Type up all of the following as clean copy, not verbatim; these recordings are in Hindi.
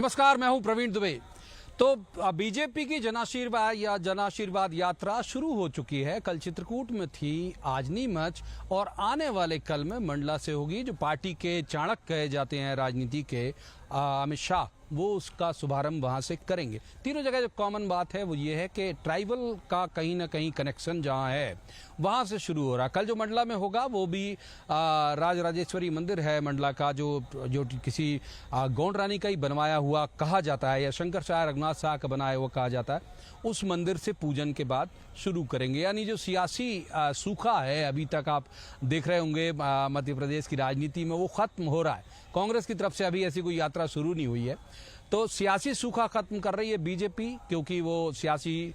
नमस्कार, मैं हूं प्रवीण दुबे। तो बीजेपी की जनाशीर्वाद यात्रा शुरू हो चुकी है। कल चित्रकूट में थी, आज नीमच और आने वाले कल में मंडला से होगी। जो पार्टी के चाणक्य कहे जाते हैं राजनीति के अमित शाह, वो उसका शुभारंभ वहां से करेंगे। तीनों जगह जो कॉमन बात है वो ये है कि ट्राइबल का कहीं ना कहीं कनेक्शन जहां है वहां से शुरू हो रहा। कल जो मंडला में होगा वो भी राजराजेश्वरी मंदिर है मंडला का, जो किसी गौंड रानी का ही बनवाया हुआ कहा जाता है, या शंकर शाह रघुनाथ शाह का बनाया हुआ कहा जाता है। उस मंदिर से पूजन के बाद शुरू करेंगे। यानी जो सियासी सूखा है अभी तक आप देख रहे होंगे मध्य प्रदेश की राजनीति में, वो खत्म हो रहा है। कांग्रेस की तरफ से अभी ऐसी कोई यात्रा शुरू नहीं हुई है। तो सियासी सूखा खत्म कर रही है बीजेपी, क्योंकि वो सियासी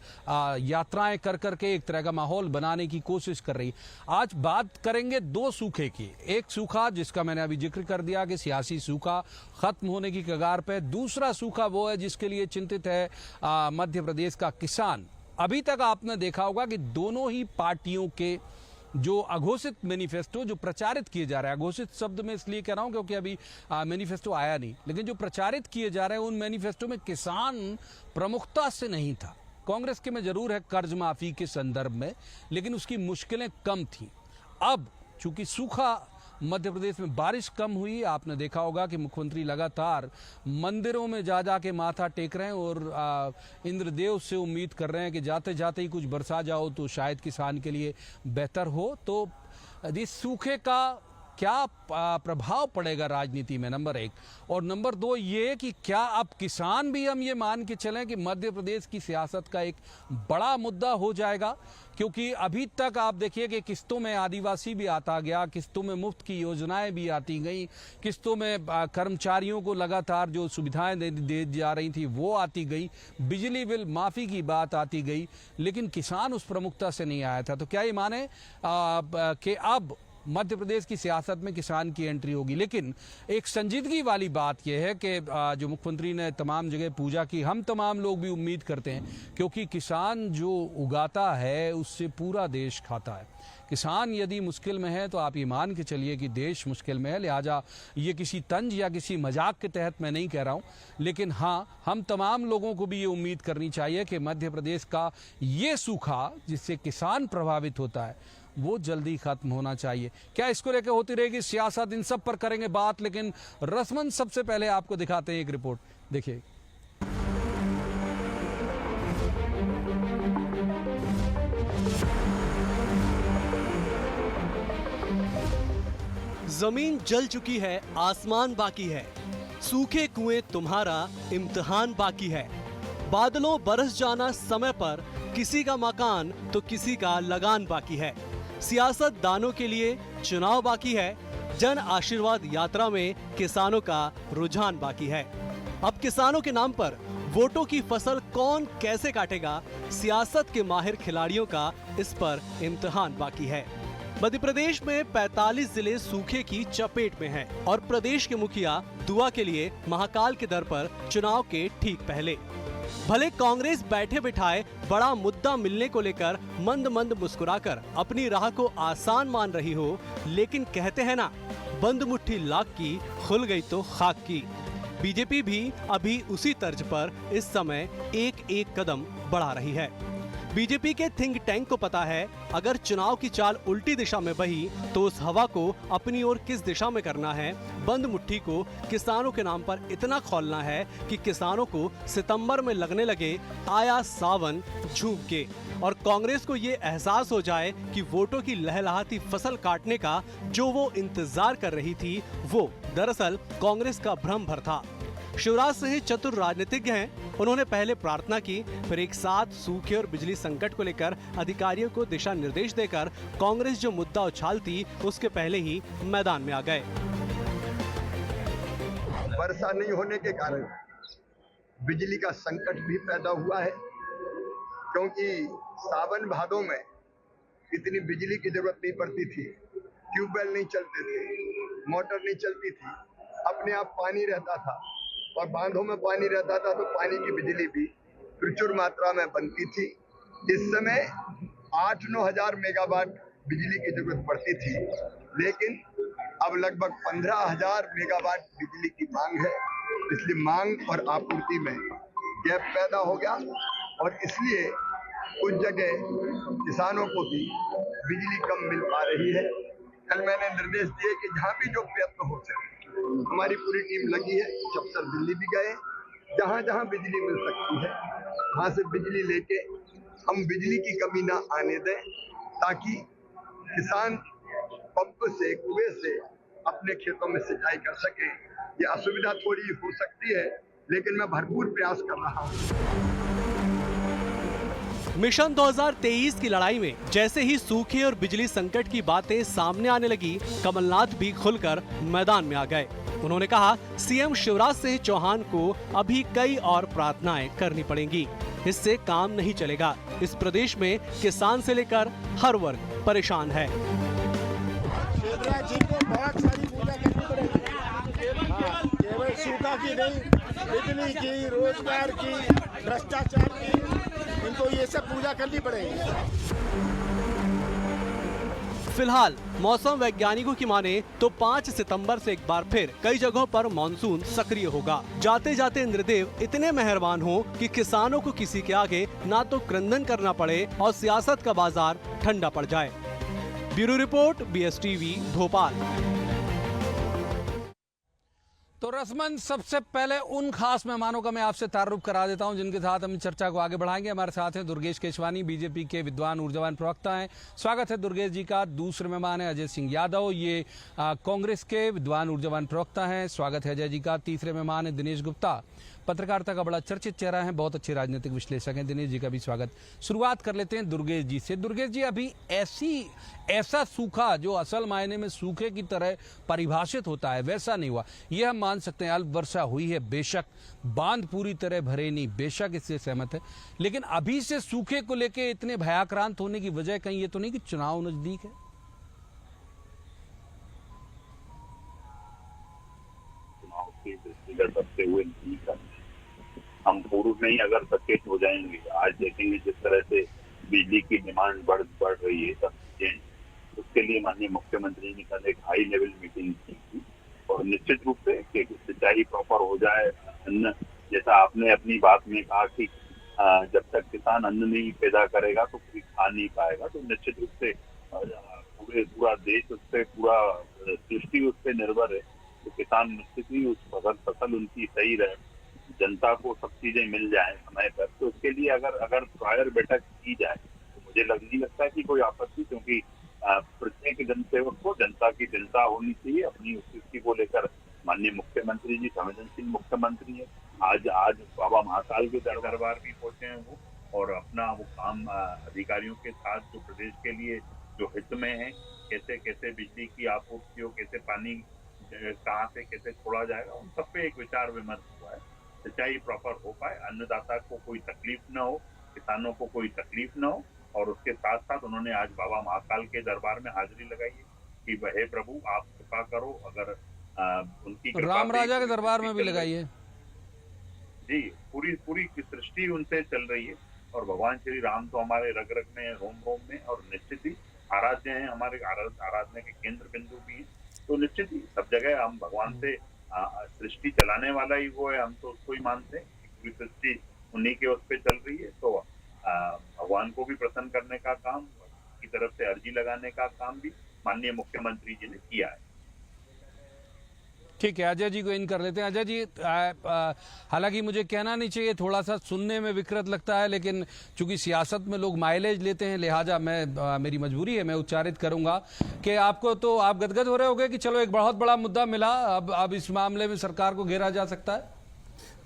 यात्राएं कर करके एक तरह का माहौल बनाने की कोशिश कर रही है। आज बात करेंगे दो सूखे की। एक सूखा जिसका मैंने अभी जिक्र कर दिया कि सियासी सूखा खत्म होने की कगार पे। दूसरा सूखा वो है जिसके लिए चिंतित है मध्य प्रदेश का किसान। अभी तक आपने देखा होगा कि दोनों ही पार्टियों के जो अघोषित मैनिफेस्टो जो प्रचारित किए जा रहे हैं, अघोषित शब्द में इसलिए कह रहा हूं क्योंकि अभी मैनिफेस्टो आया नहीं, लेकिन जो प्रचारित किए जा रहे हैं उन मैनिफेस्टो में किसान प्रमुखता से नहीं था। कांग्रेस के में जरूर है कर्ज माफी के संदर्भ में, लेकिन उसकी मुश्किलें कम थी। अब चूंकि सूखा मध्य प्रदेश में, बारिश कम हुई, आपने देखा होगा कि मुख्यमंत्री लगातार मंदिरों में जा जा के माथा टेक रहे हैं और इंद्रदेव से उम्मीद कर रहे हैं कि जाते जाते ही कुछ बरसा जाओ तो शायद किसान के लिए बेहतर हो। तो इस सूखे का क्या प्रभाव पड़ेगा राजनीति में, नंबर एक। और नंबर दो ये कि क्या अब किसान भी हम ये मान के चलें कि मध्य प्रदेश की सियासत का एक बड़ा मुद्दा हो जाएगा। क्योंकि अभी तक आप देखिए कि किस्तों में आदिवासी भी आता गया, किस्तों में मुफ्त की योजनाएं भी आती गई, किस्तों में कर्मचारियों को लगातार जो सुविधाएं दे जा रही थी वो आती गई, बिजली बिल माफ़ी की बात आती गई, लेकिन किसान उस प्रमुखता से नहीं आया था। तो क्या ये माने कि अब मध्य प्रदेश की सियासत में किसान की एंट्री होगी। लेकिन एक संजीदगी वाली बात यह है कि जो मुख्यमंत्री ने तमाम जगह पूजा की, हम तमाम लोग भी उम्मीद करते हैं, क्योंकि किसान जो उगाता है उससे पूरा देश खाता है। किसान यदि मुश्किल में है तो आप ये मान के चलिए कि देश मुश्किल में है। लिहाजा ये किसी तंज या किसी मजाक के तहत मैं नहीं कह रहा हूँ, लेकिन हाँ, हम तमाम लोगों को भी ये उम्मीद करनी चाहिए कि मध्य प्रदेश का ये सूखा जिससे किसान प्रभावित होता है वो जल्दी खत्म होना चाहिए। क्या इसको लेकर होती रहेगी सियासत, इन सब पर करेंगे बात, लेकिन रस्मन सबसे पहले आपको दिखाते हैं एक रिपोर्ट, देखिए। जमीन जल चुकी है, आसमान बाकी है, सूखे कुएं तुम्हारा इम्तिहान बाकी है। बादलों बरस जाना समय पर, किसी का मकान तो किसी का लगान बाकी है। सियासत दानों के लिए चुनाव बाकी है, जन आशीर्वाद यात्रा में किसानों का रुझान बाकी है। अब किसानों के नाम पर वोटों की फसल कौन कैसे काटेगा, सियासत के माहिर खिलाड़ियों का इस पर इम्तिहान बाकी है। मध्य प्रदेश में 45 जिले सूखे की चपेट में हैं और प्रदेश के मुखिया दुआ के लिए महाकाल के दर पर चुनाव के ठीक पहले। भले कांग्रेस बैठे बिठाए बड़ा मुद्दा मिलने को लेकर मंद मंद मुस्कुराकर अपनी राह को आसान मान रही हो, लेकिन कहते हैं ना, बंद मुट्ठी लाख की खुल गई तो खाक की। बीजेपी भी अभी उसी तर्ज पर इस समय एक एक कदम बढ़ा रही है। बीजेपी के थिंक टैंक को पता है, अगर चुनाव की चाल उल्टी दिशा में बही तो उस हवा को अपनी ओर किस दिशा में करना है। बंद मुट्ठी को किसानों के नाम पर इतना खोलना है कि किसानों को सितंबर में लगने लगे आया सावन झूम के, और कांग्रेस को ये एहसास हो जाए कि वोटों की लहलहाती फसल काटने का जो वो इंतजार कर रही थी वो दरअसल कांग्रेस का भ्रम भर था। शिवराज सिंह चतुर राजनीतिज्ञ हैं। उन्होंने पहले प्रार्थना की, फिर एक साथ सूखे और बिजली संकट को लेकर अधिकारियों को दिशा निर्देश देकर कांग्रेस जो मुद्दा उछालती उसके पहले ही मैदान में आ गए। वर्षा नहीं होने के कारण बिजली का संकट भी पैदा हुआ है, क्योंकि सावन भादों में इतनी बिजली की जरूरत नहीं पड़ती थी, ट्यूबवेल नहीं चलते थे, मोटर नहीं चलती थी, अपने आप पानी रहता था और बांधों में पानी रहता था, तो पानी की बिजली भी प्रचुर मात्रा में बनती थी। इस समय 8-9 हजार मेगावाट बिजली की जरूरत पड़ती थी, लेकिन अब लगभग 15,000 मेगावाट बिजली की मांग है। इसलिए मांग और आपूर्ति में गैप पैदा हो गया और इसलिए कुछ जगह किसानों को भी बिजली कम मिल पा रही है। कल मैंने निर्देश दिए कि जहाँ भी जो प्रयत्न हो सके हमारी पूरी टीम लगी है। अफसर दिल्ली भी गए, जहाँ जहाँ बिजली मिल सकती है वहाँ से बिजली लेके हम बिजली की कमी ना आने दें, ताकि किसान पंप से कुएं से अपने खेतों में सिंचाई कर सके। ये असुविधा थोड़ी हो सकती है, लेकिन मैं भरपूर प्रयास कर रहा हूँ। मिशन 2023 की लड़ाई में जैसे ही सूखे और बिजली संकट की बातें सामने आने लगी, कमलनाथ भी खुलकर मैदान में आ गए। उन्होंने कहा, सीएम शिवराज सिंह चौहान को अभी कई और प्रार्थनाएं करनी पड़ेंगी, इससे काम नहीं चलेगा। इस प्रदेश में किसान से लेकर हर वर्ग परेशान है। शिवराज जी को बहुत सारी पूजा करनी पड़ेगी। हाँ, केवल सूखा की नहीं, बिजली की, रोजगार की, भ्रष्टाचार की, इनको ये सब पूजा करनी पड़ेगी। फिलहाल मौसम वैज्ञानिकों की माने तो 5 सितंबर से एक बार फिर कई जगहों पर मानसून सक्रिय होगा। जाते जाते इंद्रदेव इतने मेहरबान हो कि किसानों को किसी के आगे ना तो क्रंदन करना पड़े और सियासत का बाजार ठंडा पड़ जाए। Bureau report, BSTV, Bhopal. तो रसमन, सबसे पहले उन खास मेहमानों का मैं आपसे तारुफ करा देता हूं जिनके साथ हम चर्चा को आगे बढ़ाएंगे। हमारे साथ हैं दुर्गेश केशवानी, बीजेपी के विद्वान ऊर्जावान प्रवक्ता हैं। स्वागत है दुर्गेश जी का। दूसरे मेहमान है अजय सिंह यादव, ये कांग्रेस के विद्वान ऊर्जावान प्रवक्ता हैं। स्वागत है अजय जी का। तीसरे मेहमान है दिनेश गुप्ता, पत्रकारिता का बड़ा चर्चित चेहरा है, बहुत अच्छे राजनीतिक विश्लेषक हैं। दिनेश जी का भी स्वागत। शुरुआत कर लेते हैं दुर्गेश जी से। दुर्गेश जी, अभी ऐसा सूखा जो असल मायने में सूखे की तरह परिभाषित होता है वैसा नहीं हुआ। यह हम मान सकते हैं। अल्प वर्षा हुई है बेशक, बांध पूरी तरह भरे नहीं, बेशक इससे सहमत है, लेकिन अभी से सूखे को लेकर इतने भयाक्रांत होने की वजह कहीं ये तो नहीं कि चुनाव नजदीक है? चुनाव के दृष्टिगत रखते हुए नहीं करना, हम पूर्व में ही अगर सचेत हो जाएंगे। आज देखेंगे जिस तरह से बिजली की डिमांड बढ़ रही है, सब चीजें, उसके लिए माननीय मुख्यमंत्री ने कल एक हाई लेवल मीटिंग की थी और निश्चित रूप से कि सिंचाई प्रॉपर हो जाए, अन्न, जैसा आपने अपनी बात में कहा कि जब तक किसान अन्न नहीं पैदा करेगा तो कोई खा नहीं पाएगा, तो निश्चित रूप से पूरा देश उस पर, पूरा सृष्टि उस पर निर्भर है। तो किसान निश्चित ही उस फसल उनकी सही रहे, जनता को सब चीजें मिल जाए समय पर, तो उसके लिए अगर प्रायर बैठक की जाए तो मुझे नहीं लगता कि कोई आपत्ति, क्योंकि प्रत्येक जनसेवक को जनता की चिंता होनी चाहिए। अपनी स्थिति को लेकर माननीय मुख्यमंत्री जी संवेदनशील मुख्यमंत्री है। आज बाबा महाकाल के दरबार भी पहुंचे हैं वो, और अपना वो काम अधिकारियों के साथ जो प्रदेश के लिए जो हित में है, कैसे कैसे बिजली की आपूर्ति हो, कैसे पानी कहाँ से कैसे छोड़ा जाएगा, उन सब पे एक विचार विमर्श हुआ है। सिंचाई प्रॉपर हो पाए, अन्नदाता को कोई तकलीफ न हो, किसानों को कोई तकलीफ न हो, और उसके साथ साथ उन्होंने आज बाबा महाकाल के दरबार में हाजिरी लगाई है कि हे प्रभु आप कृपा करो। अगर उनकी राम राजा के दरबार में भी लगाई है जी, पूरी सृष्टि उनसे चल रही है, और भगवान श्री राम तो हमारे रग रग में, रोम रोम में, और निश्चित ही आराध्य हैं, हमारे आराधना के केंद्र बिंदु भी हैं। तो निश्चित ही सब जगह हम भगवान से, सृष्टि चलाने वाला ही वो है, हम तो उसको ही मानते हैं, पूरी सृष्टि उन्हीं के उस पे चल रही है। तो भगवान को भी प्रसन्न करने का काम, की तरफ से अर्जी लगाने का काम भी माननीय मुख्यमंत्री जी ने किया है। ठीक है, अजय जी को इन कर लेते हैं। अजय जी, हालांकि मुझे कहना नहीं चाहिए, थोड़ा सा सुनने में विकृत लगता है, लेकिन चूंकि सियासत में लोग माइलेज लेते हैं, लिहाजा मेरी मजबूरी है, मैं उच्चारित करूंगा कि आपको तो आप गदगद हो रहे होंगे कि चलो एक बहुत बड़ा मुद्दा मिला, अब इस मामले में सरकार को घेरा जा सकता है।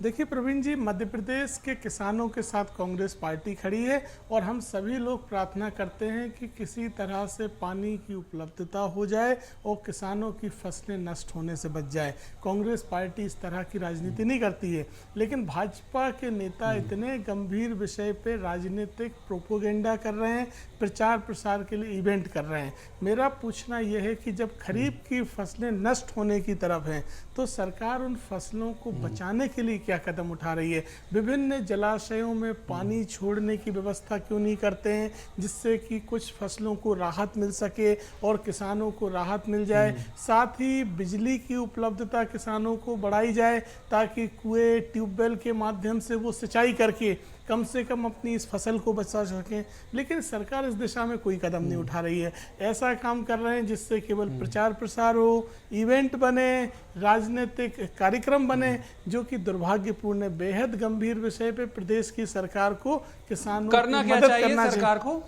देखिए प्रवीण जी, मध्य प्रदेश के किसानों के साथ कांग्रेस पार्टी खड़ी है और हम सभी लोग प्रार्थना करते हैं कि किसी तरह से पानी की उपलब्धता हो जाए और किसानों की फसलें नष्ट होने से बच जाए। कांग्रेस पार्टी इस तरह की राजनीति नहीं करती है, लेकिन भाजपा के नेता इतने गंभीर विषय पे राजनीतिक प्रोपोगेंडा कर रहे हैं, प्रचार प्रसार के लिए इवेंट कर रहे हैं। मेरा पूछना यह है कि जब खरीफ की फसलें नष्ट होने की तरफ हैं तो सरकार उन फसलों को बचाने के लिए क्या कदम उठा रही है? विभिन्न जलाशयों में पानी छोड़ने की व्यवस्था क्यों नहीं करते हैं, जिससे कि कुछ फसलों को राहत मिल सके और किसानों को राहत मिल जाए। साथ ही बिजली की उपलब्धता किसानों को बढ़ाई जाए, ताकि कुएं ट्यूबवेल के माध्यम से वो सिंचाई करके कम से कम अपनी इस फसल को बचा सकें। लेकिन सरकार इस दिशा में कोई कदम नहीं उठा रही है। ऐसा काम कर रहे हैं जिससे केवल प्रचार प्रसार हो, इवेंट बने, राजनीतिक कार्यक्रम बने, जो कि दुर्भाग्यपूर्ण है। बेहद गंभीर विषय पे प्रदेश की सरकार को किसानों करना की क्या मदद चाहिए करना सरकार को?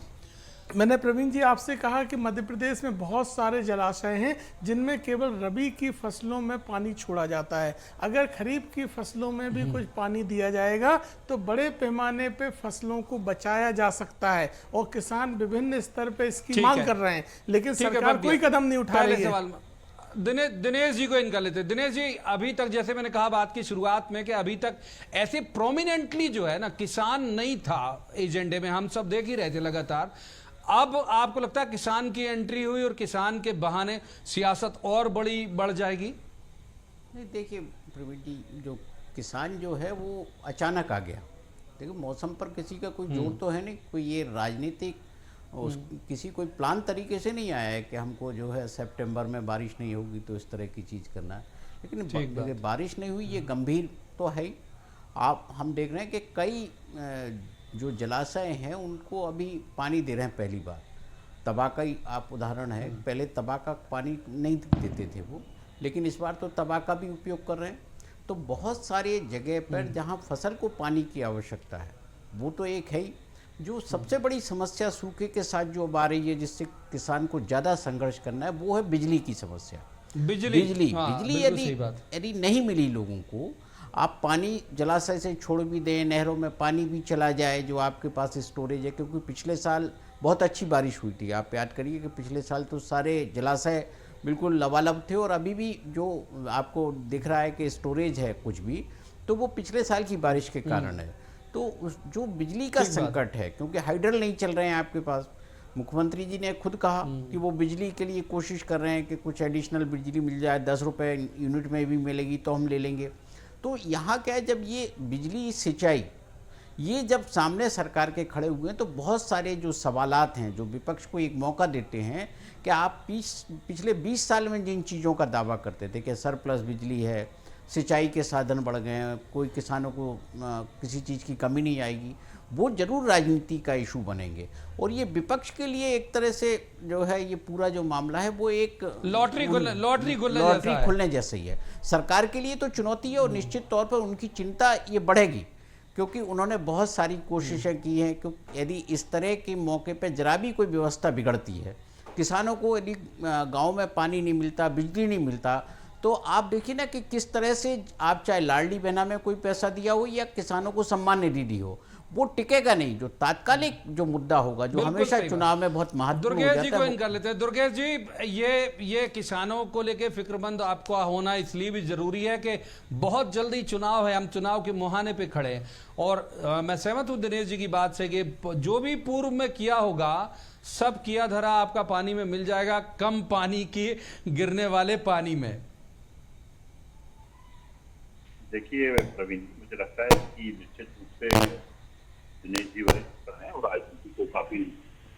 मैंने प्रवीण जी आपसे कहा कि मध्य प्रदेश में बहुत सारे जलाशय हैं जिनमें केवल रबी की फसलों में पानी छोड़ा जाता है। अगर खरीफ की फसलों में भी कुछ पानी दिया जाएगा तो बड़े पैमाने पे फसलों को बचाया जा सकता है, और किसान विभिन्न स्तर पे इसकी ठीक मांग है। कर रहे हैं, लेकिन ठीक है, सरकार बढ़ कोई गया। कदम नहीं उठा पहले रही है। सवाल में दिनेश जी को इनका लेते। दिनेश जी, अभी तक जैसे मैंने कहा बात की शुरुआत में कि अभी तक ऐसे प्रोमिनेंटली जो है ना किसान नहीं था एजेंडे में, हम सब देख ही रहे थे लगातार। अब आपको लगता है किसान की एंट्री हुई और किसान के बहाने सियासत और बढ़ जाएगी? नहीं, देखिए प्रवीण जी, जो किसान जो है वो अचानक आ गया। देखिए मौसम पर किसी का कोई जोर तो है नहीं, कोई ये राजनीतिक किसी कोई प्लान तरीके से नहीं आया है कि हमको जो है सितंबर में बारिश नहीं होगी तो इस तरह की चीज़ करना है। लेकिन बारिश नहीं हुई ये गंभीर तो है ही। हम देख रहे हैं कि कई जो जलाशय हैं उनको अभी पानी दे रहे हैं पहली बार। तबा का ही आप उदाहरण है, पहले तबा का पानी नहीं देते थे वो, लेकिन इस बार तो तबा का भी उपयोग कर रहे हैं। तो बहुत सारे जगह पर जहाँ फसल को पानी की आवश्यकता है वो तो एक है ही। जो सबसे बड़ी समस्या सूखे के साथ जो अब आ रही है, जिससे किसान को ज़्यादा संघर्ष करना है, वो है बिजली की समस्या। बिजली यदि नहीं मिली लोगों को, आप पानी जलाशय से छोड़ भी दें, नहरों में पानी भी चला जाए जो आपके पास स्टोरेज है, क्योंकि पिछले साल बहुत अच्छी बारिश हुई थी। आप याद करिए कि पिछले साल तो सारे जलाशय बिल्कुल लबालब थे, और अभी भी जो आपको दिख रहा है कि स्टोरेज है कुछ भी, तो वो पिछले साल की बारिश के कारण है। तो जो बिजली का संकट है, क्योंकि हाइडल नहीं चल रहे हैं आपके पास। मुख्यमंत्री जी ने खुद कहा कि वो बिजली के लिए कोशिश कर रहे हैं कि कुछ एडिशनल बिजली मिल जाए, 10 रुपये यूनिट में भी मिलेगी तो हम ले लेंगे। तो यहाँ क्या है, जब ये बिजली सिंचाई ये जब सामने सरकार के खड़े हुए हैं, तो बहुत सारे जो सवालात हैं जो विपक्ष को एक मौका देते हैं कि आप पिछले 20 साल में जिन चीज़ों का दावा करते थे कि सरप्लस बिजली है, सिंचाई के साधन बढ़ गए हैं, कोई किसानों को किसी चीज़ की कमी नहीं आएगी, वो जरूर राजनीति का इशू बनेंगे। और ये विपक्ष के लिए एक तरह से जो है ये पूरा जो मामला है वो एक लॉटरी खुलने जैसा ही है। सरकार के लिए तो चुनौती है, और निश्चित तौर पर उनकी चिंता ये बढ़ेगी, क्योंकि उन्होंने बहुत सारी कोशिशें की हैं। क्योंकि यदि इस तरह के मौके पर जरा भी कोई व्यवस्था बिगड़ती है, किसानों को यदि गाँव में पानी नहीं मिलता, बिजली नहीं मिलता, तो आप देखिए ना कि किस तरह से आप चाहे लाडली बहना में कोई पैसा दिया हो या किसानों को सम्मान निधि दी हो, वो टिकेगा नहीं। जो तात्कालिक जो मुद्दा होगा, जो हमेशा चुनाव में बहुत महत्वपूर्ण हो जाता है। दुर्गेश जी को इनका लेते हैं। दुर्गेश जी, ये किसानों को लेके फिक्रमंद आपको होना इसलिए भी जरूरी है कि बहुत जल्दी चुनाव है, हम चुनाव के मुहाने पे खड़े हैं। और मैं सहमत हूं दिनेश जी की बात से कि जो भी पूर्व में किया होगा सब किया धरा आपका पानी में मिल जाएगा, कम पानी की गिरने वाले पानी में। देखिए प्रवीण, मुझे लगता है कि निश्चित रूप से दिनेश जी वरिष्ठ हैं और राजनीति को काफी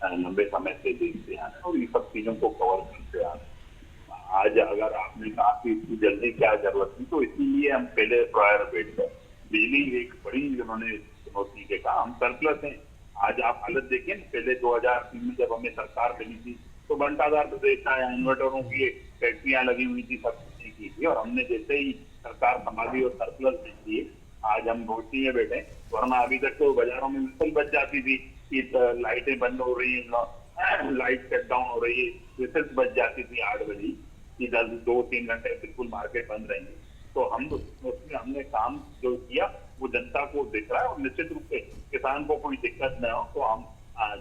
लंबे समय से देखते हैं और ये सब चीजों को कवर करते हैं। आज अगर आपने कहा कि इसकी जल्दी क्या जरूरत थी, तो इसीलिए हम पहले प्रायोरिटी पर बिजली एक बड़ी उन्होंने चुनौती के कहा हम सरप्लस हैं। आज आप हालत देखिए, पहले 2003 में जब हमें सरकार मिली थी तो घंटादार प्रदेश था, इन्वर्टरों की फैक्ट्रियां लगी हुई थी, सब कुछ की थी, और हमने जैसे ही सरकार संभाली और सरप्लस बिजली आज हम रोशनी में बैठे। वरना अभी तक तो बाजारों में मिसल बच जाती थी कि लाइटें बंद हो रही है, लाइट कट डाउन हो रही है, विसल बच जाती थी 8 बजे कि 2-3 घंटे बिल्कुल मार्केट बंद रहेंगे। तो हम उसमें हमने काम जो किया वो जनता को दिख रहा है, और निश्चित रूप से किसान को कोई दिक्कत न हो। तो हम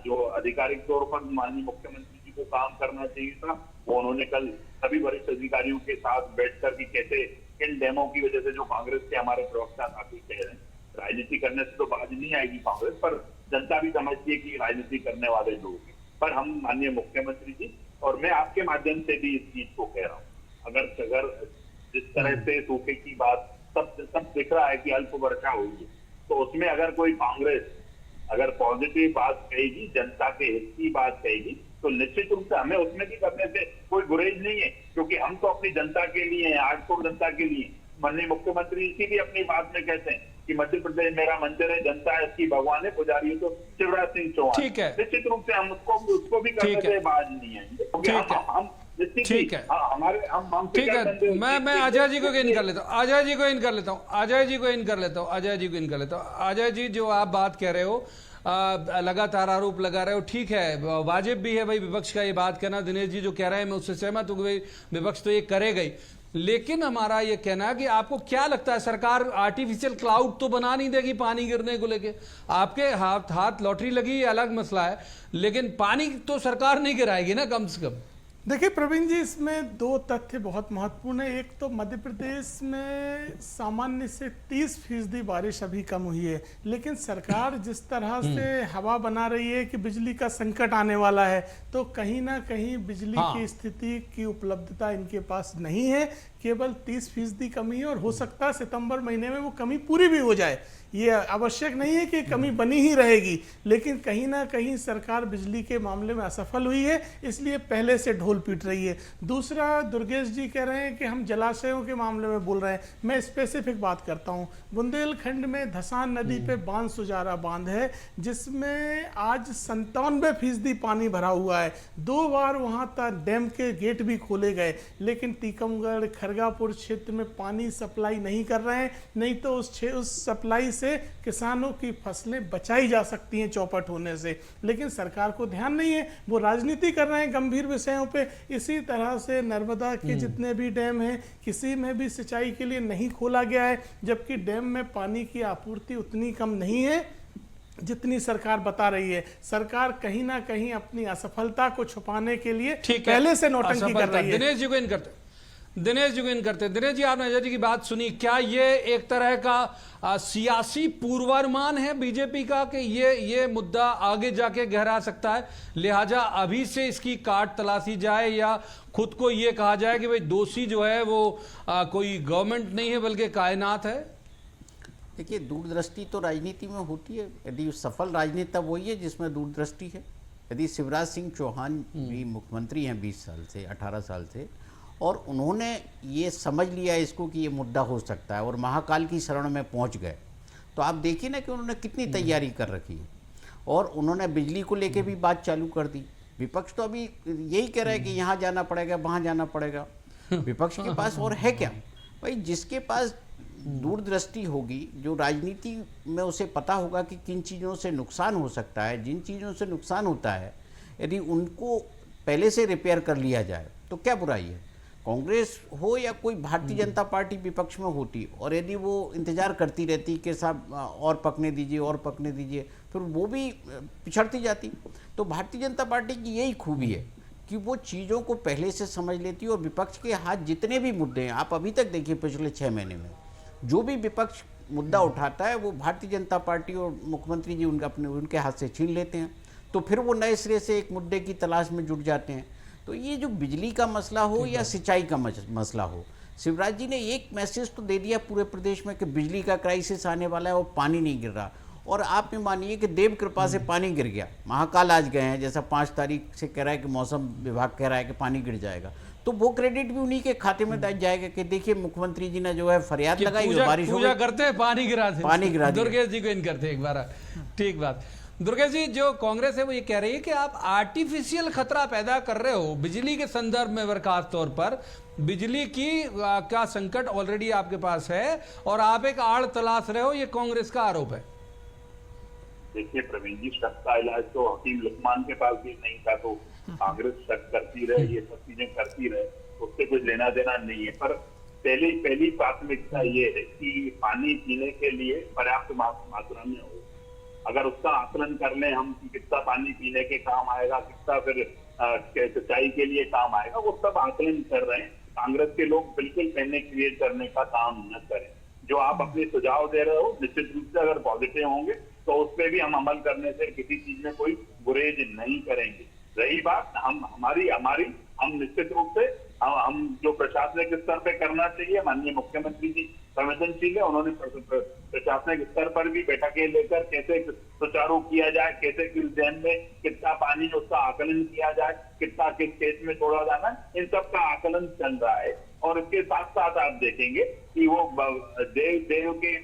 जो आधिकारिक तौर पर माननीय मुख्यमंत्री जी को काम करना चाहिए था, वो उन्होंने कल सभी वरिष्ठ अधिकारियों के साथ बैठकर भी कैसे इन डेमो की वजह से जो कांग्रेस के हमारे प्रवक्ता काफी कह रहे हैं, राजनीति करने से तो बात नहीं आएगी कांग्रेस, पर जनता भी समझती है कि राजनीति करने वाले लोग हैं। पर हम माननीय मुख्यमंत्री जी और मैं आपके माध्यम से भी इस चीज को कह रहा हूँ, अगर जिस तरह से सूखे की बात सब दिख रहा है कि अल्प वर्षा हुई। तो उसमें अगर कोई कांग्रेस अगर पॉजिटिव बात कहेगी, जनता के हित की बात कहेगी, तो निश्चित रूप से हमें उसमें भी करने से कोई गुरेज नहीं है, क्योंकि हम तो अपनी जनता के लिए हैं, आठकोर जनता के लिए। माननीय मुख्यमंत्री इसीलिए अपनी बात में कहते हैं कि मध्य प्रदेश मेरा मंदिर है, जनता है इसकी, भगवान है, पुजारी है तो शिवराज सिंह चौहान। ठीक है। निश्चित रूप से हम उसको भी करने से बाज नहीं है, क्योंकि हम ठीक है। हमारे हम ठीक है, मैं अजय जी को इन कर लेता हूँ, अजय जी को इन कर लेता हूँ, अजय जी को इन कर लेता हूँ, अजय जी को इन कर लेता हूँ। अजय जी, जो आप बात कह रहे हो, लगातार आरोप लगा रहे हो, ठीक है, वाजिब भी है भाई विपक्ष का ये बात कहना। दिनेश जी जो कह रहे हैं मैं उससे सहमत हूँ, भाई विपक्ष तो ये करेगा ही। लेकिन हमारा ये कहना है कि आपको क्या लगता है, सरकार आर्टिफिशियल क्लाउड तो बना नहीं देगी पानी गिरने को लेके? आपके हाथ लॉटरी लगी, ये अलग मसला है, लेकिन पानी तो सरकार नहीं गिराएगी ना कम से कम। देखिए प्रवीण जी, इसमें दो तथ्य बहुत महत्वपूर्ण है। एक तो मध्य प्रदेश में सामान्य से 30% बारिश अभी कम हुई है, लेकिन सरकार जिस तरह से हवा बना रही है कि बिजली का संकट आने वाला है, तो कहीं ना कहीं बिजली की स्थिति की उपलब्धता इनके पास नहीं है। केवल 30% कमी है और हो सकता है सितंबर महीने में वो कमी पूरी भी हो जाए। ये आवश्यक नहीं है कि कमी बनी ही रहेगी, लेकिन कहीं ना कहीं सरकार बिजली के मामले में असफल हुई है, इसलिए पहले से ढोल पीट रही है। दूसरा, दुर्गेश जी कह रहे हैं कि हम जलाशयों के मामले में बोल रहे हैं। मैं स्पेसिफिक बात करता हूँ। बुंदेलखंड में धसान नदी पे बांध सुजारा बांध है, जिसमें आज 97% पानी भरा हुआ है। 2 बार वहाँ तक डैम के गेट भी खोले गए, लेकिन टीकमगढ़ खरगापुर क्षेत्र में पानी सप्लाई नहीं कर रहे हैं। नहीं तो उस सप्लाई से किसानों की फसलें बचाई जा सकती हैं चौपट होने से, लेकिन सरकार को ध्यान नहीं है। वो राजनीति कर रहे हैं गंभीर विषयों पे। इसी तरह से नर्मदा के जितने भी डैम हैं, किसी में भी सिंचाई के लिए नहीं खोला गया है, जबकि डैम में पानी की आपूर्ति उतनी कम नहीं है जितनी सरकार बता रही है। सरकार कहीं ना कहीं अपनी असफलता को छुपाने के लिए पहले से नौटंकी कर रही है। दिनेश जी को इन करते, दिनेश जी, आपने अजय जी की बात सुनी। क्या ये एक तरह का सियासी पूर्वानुमान है बीजेपी का कि ये मुद्दा आगे जाके गहरा सकता है, लिहाजा अभी से इसकी काट तलाशी जाए, या खुद को ये कहा जाए कि भाई दोषी जो है वो कोई गवर्नमेंट नहीं है बल्कि कायनात है? देखिए, दूरदृष्टि तो राजनीति में होती है। यदि सफल राजनेता वही है जिसमें दूरदृष्टि है। यदि शिवराज सिंह चौहान भी मुख्यमंत्री हैं 20 साल से, 18 साल से, और उन्होंने ये समझ लिया इसको कि ये मुद्दा हो सकता है और महाकाल की शरण में पहुंच गए, तो आप देखिए ना कि उन्होंने कितनी तैयारी कर रखी है। और उन्होंने बिजली को लेके भी बात चालू कर दी। विपक्ष तो अभी यही कह रहा है कि यहाँ जाना पड़ेगा, वहाँ जाना पड़ेगा। विपक्ष के पास और है क्या भाई? जिसके पास दूरदृष्टि होगी, जो राजनीति में उसे पता होगा कि किन चीज़ों से नुकसान हो सकता है, जिन चीज़ों से नुकसान होता है, यदि उनको पहले से रिपेयर कर लिया जाए तो क्या बुराई है? कांग्रेस हो या कोई भारतीय जनता पार्टी विपक्ष में होती, और यदि वो इंतजार करती रहती कि साहब और पकने दीजिए और पकने दीजिए, फिर वो भी पिछड़ती जाती। तो भारतीय जनता पार्टी की यही खूबी है कि वो चीज़ों को पहले से समझ लेती है। और विपक्ष के हाथ जितने भी मुद्दे हैं, आप अभी तक देखिए पिछले 6 महीने में जो भी विपक्ष मुद्दा उठाता है, वो भारतीय जनता पार्टी और मुख्यमंत्री जी उनके हाथ से छीन लेते हैं। तो फिर वो नए सिरे से एक मुद्दे की तलाश में जुट जाते हैं। तो ये जो बिजली का मसला हो या सिंचाई का मसला हो, शिवराज जी ने एक मैसेज तो दे दिया पूरे प्रदेश में कि बिजली का क्राइसिस आने वाला है और पानी नहीं गिर रहा। और आप ये मानिए कि देव कृपा से पानी गिर गया। महाकाल आज गए हैं, जैसा 5 तारीख से कह रहा है कि मौसम विभाग कह रहा है कि पानी गिर जाएगा, तो वो क्रेडिट भी उन्हीं के खाते में जाएगा कि देखिए मुख्यमंत्री जी ने जो है फरियाद लगाई, बारिश हो पूजा करते हैं, पानी गिरा दिया। दुर्गेश जी को इन करते एक बार। ठीक बात। दुर्गेश जी, जो कांग्रेस है वो ये कह रही है कि आप आर्टिफिशियल खतरा पैदा कर रहे हो बिजली के संदर्भ में। खास तौर पर बिजली की का संकट ऑलरेडी आपके पास है और आप एक आड़ तलाश रहे हो, ये कांग्रेस का आरोप है। देखिए प्रवीण जी, शक का इलाज तो हकीम लुकमान के पास भी नहीं था, तो कांग्रेस शक करती रहे, ये सब चीजें करती रहे, उससे कुछ लेना देना नहीं है। पर पहली प्राथमिकता ये है कि पानी पीने के लिए पर्याप्त मात्रा में हो। अगर उसका आकलन कर लें हम कि कितना पानी पीने के काम आएगा, कितना फिर सिंचाई के लिए काम आएगा, वो सब आकलन कर रहे हैं। कांग्रेस के लोग बिल्कुल पैनिक क्रिएट करने का काम न करें। जो आप अपने सुझाव दे रहे हो, निश्चित रूप से अगर पॉजिटिव होंगे तो उस पर भी हम अमल करने से किसी चीज में कोई गुरेज नहीं करेंगे। रही बात हमारी हम निश्चित रूप से हम जो प्रशासनिक स्तर पे करना चाहिए, माननीय मुख्यमंत्री जी संवेदनशील है। उन्होंने प्रशासनिक स्तर पर भी बैठकें लेकर कैसे सुचारू किया जाए, कैसे किस डैम में कितना पानी उसका आकलन किया जाए, कितना किस केस में छोड़ा जाना, इन सब का आकलन चल रहा है। और इसके साथ साथ आप देखेंगे कि वो देव के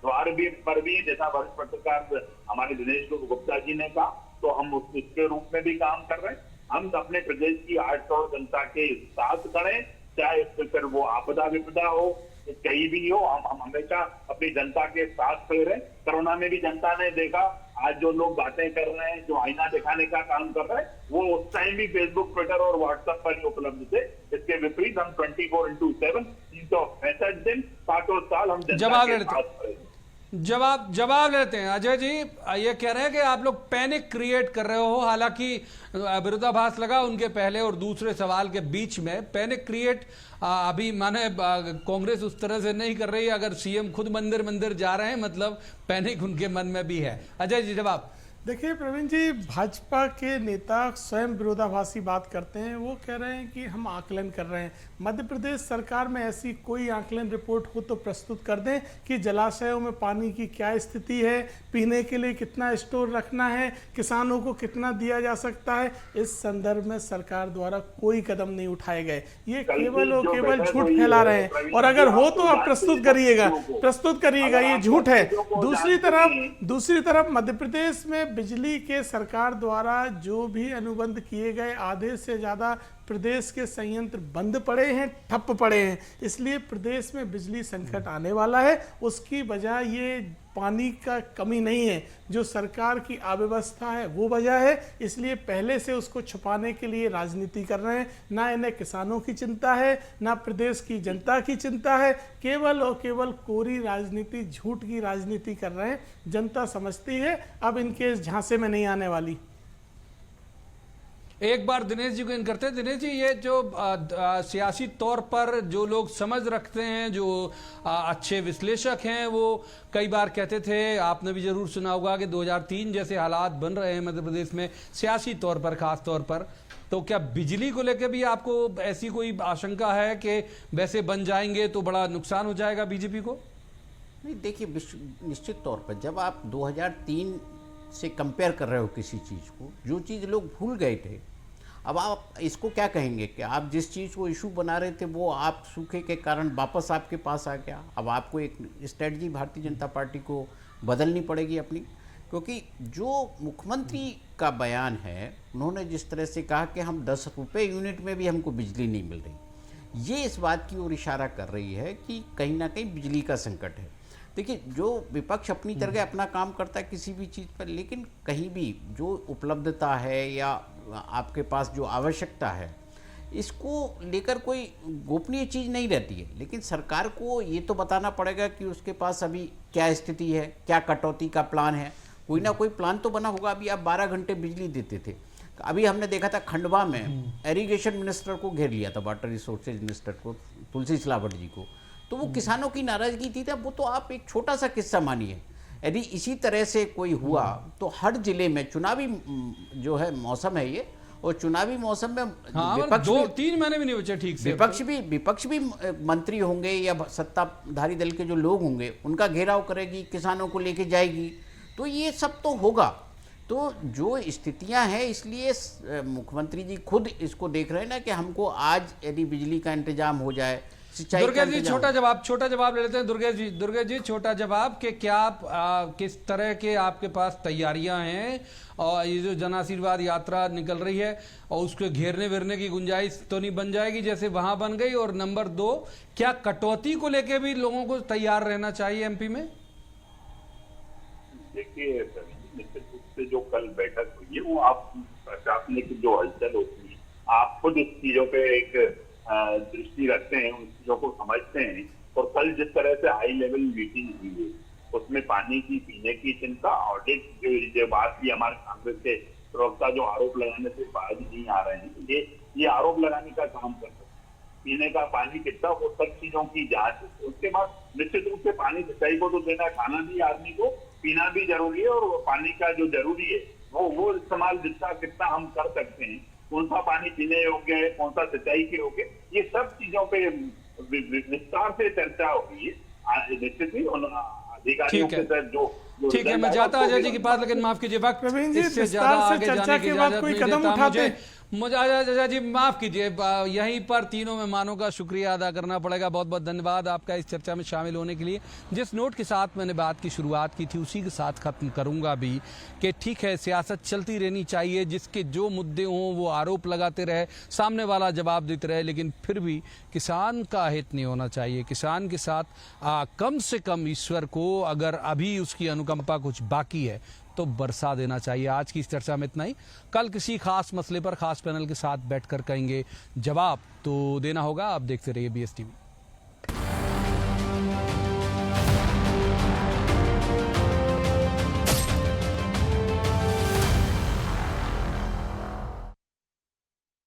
द्वार भी पर भी, जैसा वरिष्ठ पत्रकार हमारे दिनेश गुप्ता जी ने कहा, तो हम उसके रूप में भी काम कर रहे हैं। हम अपने प्रदेश की 8 करोड़ जनता के साथ खड़े, चाहे फिर वो आपदा विपदा हो, कहीं भी हो, हम हमेशा अपनी जनता के साथ खड़े रहे। कोरोना में भी जनता ने देखा, आज जो लोग बातें कर रहे हैं, जो आईना दिखाने का काम कर रहे हैं, वो उस टाइम भी फेसबुक, ट्विटर और व्हाट्सएप पर ही उपलब्ध थे। इसके विपरीत हम 24/7 365 दिन 5 साल हम जनता के साथ खड़े हैं। जवाब लेते हैं। अजय जी ये कह रहे हैं कि आप लोग पैनिक क्रिएट कर रहे हो, हालांकि विरोधाभास लगा उनके पहले और दूसरे सवाल के बीच में। पैनिक क्रिएट अभी माने कांग्रेस उस तरह से नहीं कर रही, अगर सीएम खुद मंदिर जा रहे हैं मतलब पैनिक उनके मन में भी है। अजय जी जवाब। देखिए प्रवीण जी, भाजपा के नेता स्वयं विरोधाभासी बात करते हैं। वो कह रहे हैं कि हम आकलन कर रहे हैं। मध्य प्रदेश सरकार में ऐसी कोई आकलन रिपोर्ट हो तो प्रस्तुत कर दें कि जलाशयों में पानी की क्या स्थिति है, पीने के लिए कितना स्टोर रखना है, किसानों को कितना दिया जा सकता है। इस संदर्भ में सरकार द्वारा कोई कदम नहीं उठाए गए। ये केवल और केवल झूठ फैला रहे हैं। और अगर हो तो आप प्रस्तुत करिएगा, ये झूठ है। दूसरी तरफ मध्य प्रदेश में बिजली के सरकार द्वारा जो भी अनुबंध किए गए, आधे से ज्यादा प्रदेश के संयंत्र बंद पड़े हैं, ठप पड़े हैं। इसलिए प्रदेश में बिजली संकट आने वाला है। उसकी वजह ये पानी का कमी नहीं है, जो सरकार की अव्यवस्था है वो वजह है। इसलिए पहले से उसको छुपाने के लिए राजनीति कर रहे हैं। ना इन्हें किसानों की चिंता है, ना प्रदेश की जनता की चिंता है। केवल और केवल कोरी राजनीति, झूठ की राजनीति कर रहे हैं। जनता समझती है, अब इनके इस झांसे में नहीं आने वाली। एक बार दिनेश जी को इन करते हैं। दिनेश जी, ये जो सियासी तौर पर जो लोग समझ रखते हैं, जो अच्छे विश्लेषक हैं, वो कई बार कहते थे, आपने भी जरूर सुना होगा कि 2003 जैसे हालात बन रहे हैं मध्य प्रदेश में सियासी तौर पर, खास तौर पर। तो क्या बिजली को लेकर भी आपको ऐसी कोई आशंका है कि वैसे बन जाएंगे तो बड़ा नुकसान हो जाएगा बीजेपी को? नहीं, देखिए निश्चित तौर पर जब आप 2003 से कंपेयर कर रहे हो किसी चीज़ को, जो चीज़ लोग भूल गए थे, अब आप इसको क्या कहेंगे कि आप जिस चीज़ को इशू बना रहे थे वो आप सूखे के कारण वापस आपके पास आ गया। अब आपको एक स्ट्रेटजी भारतीय जनता पार्टी को बदलनी पड़ेगी अपनी, क्योंकि जो मुख्यमंत्री का बयान है, उन्होंने जिस तरह से कहा कि हम 10 रुपये यूनिट में भी हमको बिजली नहीं मिल रही, ये इस बात की ओर इशारा कर रही है कि कहीं ना कहीं बिजली का संकट है। देखिए, जो विपक्ष अपनी तरह अपना काम करता है किसी भी चीज़ पर, लेकिन कहीं भी जो उपलब्धता है या आपके पास जो आवश्यकता है, इसको लेकर कोई गोपनीय चीज़ नहीं रहती है। लेकिन सरकार को ये तो बताना पड़ेगा कि उसके पास अभी क्या स्थिति है, क्या कटौती का प्लान है। कोई ना कोई प्लान तो बना होगा। अभी आप 12 घंटे बिजली देते थे, अभी हमने देखा था खंडवा में इरिगेशन मिनिस्टर को घेर लिया था, वाटर रिसोर्सेज मिनिस्टर को, तुलसी सिलावट जी को। तो वो किसानों की नाराजगी थी, वो तो आप एक छोटा सा किस्सा मानिए। यदि इसी तरह से कोई हुआ तो हर जिले में चुनावी जो है मौसम है ये, और चुनावी मौसम में विपक्ष 2-3 महीने भी नहीं बचे ठीक से। विपक्ष भी मंत्री होंगे या सत्ताधारी दल के जो लोग होंगे, उनका घेराव करेगी, किसानों को लेके जाएगी, तो ये सब तो होगा। तो जो स्थितियां हैं, इसलिए मुख्यमंत्री जी खुद इसको देख रहे हैं ना कि हमको आज यदि बिजली का इंतजाम हो जाए, दुर्गेश जी छोटा जवाब ले लेते हैं। दुर्गेश जी छोटा जवाब कि क्या किस तरह के आपके पास तैयारियां हैं, और ये जो जन आशीर्वाद यात्रा निकल रही है और उसको घेरने वेरने की गुंजाइश तो नहीं बन जाएगी जैसे वहां बन गई? और नंबर 2, क्या कटौती को लेके भी लोगों को तैयार रहना चाहिए एमपी में? देखिए, निश्चित रूप से जो कल बैठक हुई है, वो आप प्रशासनिक जो हलचल होती है, आप खुद इस चीजों पे एक दृष्टि रखते हैं, उन चीजों को समझते हैं। और कल जिस तरह से हाई लेवल मीटिंग हुई है, उसमें पानी की, पीने की चिंता, ऑडिट जो बात की, हमारे कांग्रेस के प्रवक्ता जो आरोप लगाने से बाहर नहीं आ रहे हैं, ये आरोप लगाने का काम करते हैं। पीने का पानी कितना, वो सब चीजों की जांच। उसके बाद निश्चित रूप से पानी सिंचाई को तो देना, खाना भी आदमी को, पीना भी जरूरी है, और पानी का जो जरूरी है वो इस्तेमाल जितना कितना हम कर सकते हैं, कौन सा पानी पीने योग्य है, कौन सा सिंचाई के योग्य, ये सब चीजों पे विस्तार से चर्चा हो गई है। निश्चित ही उन अधिकारियों ठीक है। के तहत जो ठीक है, मैं जाता अजय जी के पास, लेकिन माफ कीजिए वक्त प्रवीण जी, इससे विस्तार ज्यादा से आगे चर्चा जाने की के बाद इजाजत कोई नहीं कदम देता उठाते? मुझे अजय जी माफ कीजिए, यहीं पर तीनों मेहमानों का शुक्रिया अदा करना पड़ेगा। बहुत बहुत धन्यवाद आपका इस चर्चा में शामिल होने के लिए। जिस नोट के साथ मैंने बात की शुरुआत की थी उसी के साथ खत्म करूंगा भी कि ठीक है, सियासत चलती रहनी चाहिए, जिसके जो मुद्दे हों वो आरोप लगाते रहे, सामने वाला जवाब देते रहे, लेकिन फिर भी किसान का हित नहीं होना चाहिए। किसान के साथ कम से कम ईश्वर को अगर अभी उसकी अनुकंपा कुछ बाकी है तो बरसा देना चाहिए। आज की इस चर्चा में इतना ही। कल किसी खास मसले पर खास पैनल के साथ बैठकर कहेंगे जवाब तो देना होगा। आप देखते रहिए BSTV।